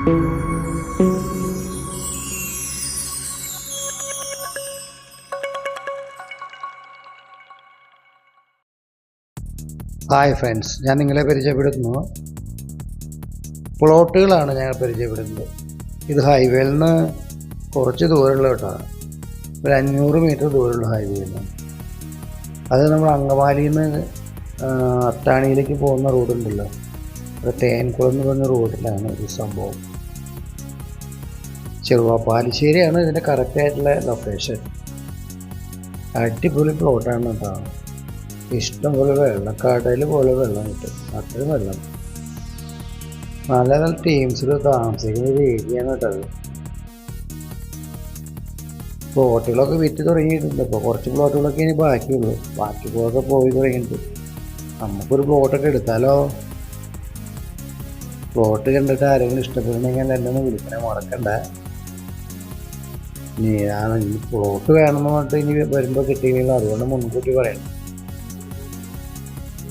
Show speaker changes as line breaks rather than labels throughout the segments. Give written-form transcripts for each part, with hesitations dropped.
Hi friends, ഞാൻ നിങ്ങളെ പരിചയപ്പെടുത്തുന്നു. പ്ലോട്ടുകളാണ് ഞങ്ങൾ പരിചയപ്പെടുന്നത്. ഇത് ഹൈവേയിൽ നിന്ന് കുറച്ച് ദൂരമുള്ള കേട്ടാണ്, ഒരു 500 മീറ്റർ ദൂരമുള്ള ഹൈവേയിൽ നിന്ന്. അത് നമ്മൾ അങ്കമാലിയിൽ നിന്ന് അത്താണിയിലേക്ക് പോകുന്ന റോഡുണ്ടല്ലോ, അത് തേൻകുളം എന്ന് പറഞ്ഞ റോഡിലാണ് ഈ സംഭവം. പാലിശ്ശേരിയാണ് ഇതിൻ്റെ കറക്റ്റായിട്ടുള്ള ലൊക്കേഷൻ. അടിപൊളി പ്ലോട്ടാണ് കേട്ടോ. ഇഷ്ടം പോലെ വെള്ളം, കടൽ പോലെ വെള്ളം കിട്ടും, അത്രയും വെള്ളം. നല്ല നല്ല ടീംസിൽ താമസിക്കുന്ന ഒരു ഏരിയയാണ് കേട്ടത്. പ്ലോട്ടുകളൊക്കെ വിറ്റ് തുടങ്ങിയിട്ടുണ്ട്. ഇപ്പോൾ കുറച്ച് പ്ലോട്ടുകളൊക്കെ ഇനി ബാക്കിയുള്ളൂ. ബാക്കി പ്ലോട്ടൊക്കെ പോയി തുടങ്ങിയിട്ടുണ്ട്. നമുക്കൊരു പ്ലോട്ടൊക്കെ എടുത്താലോ? പ്ലോട്ട് കണ്ടിട്ട് ആരെങ്കിലും ഇഷ്ടപ്പെടുന്നെങ്കിൽ എന്നെ ഒന്ന് വിളിക്കണേ, മറക്കണ്ട. ഈ പ്ലോട്ട് വേണമെന്ന് പറഞ്ഞിട്ട് ഇനി വരുമ്പോൾ കിട്ടിയില്ല, അതുകൊണ്ട് മുൻകൂട്ടി പറയണം.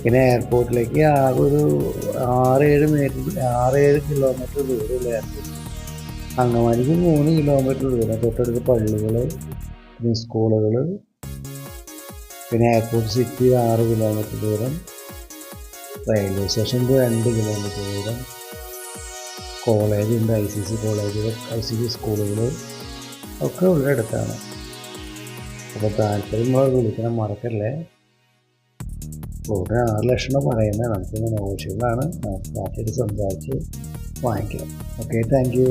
പിന്നെ എയർപോർട്ടിലേക്ക് ആകെ ഒരു 6-7 കിലോമീറ്റർ ദൂരമുള്ള എയർപോർട്ട്. അങ്കമാലിക്ക് 3 കിലോമീറ്റർ ദൂരം. തൊട്ടടുത്ത് പള്ളികൾ, പിന്നെ സ്കൂളുകൾ, പിന്നെ എയർപോർട്ട് സിറ്റി 6 കിലോമീറ്റർ ദൂരം, റെയിൽവേ സ്റ്റേഷനിൽ 2 കിലോമീറ്റർ ദൂരം, കോളേജുണ്ട്, ICC കോളേജുകൾ, ICC സ്കൂളുകൾ ഒക്കെ ഉള്ളിടത്താണ്. അപ്പോൾ താല്പര്യമുള്ളവർ വിളിക്കണം, മറക്കല്ലേ. പ്ലോട്ടിന് 6 ലക്ഷം പറയുന്നത്, നമുക്ക് നെഗോഷ്യബിളാണ്. നമുക്ക് ബാക്കിയിട്ട് സംസാരിച്ച് വാങ്ങിക്കാം. Okay, thank you.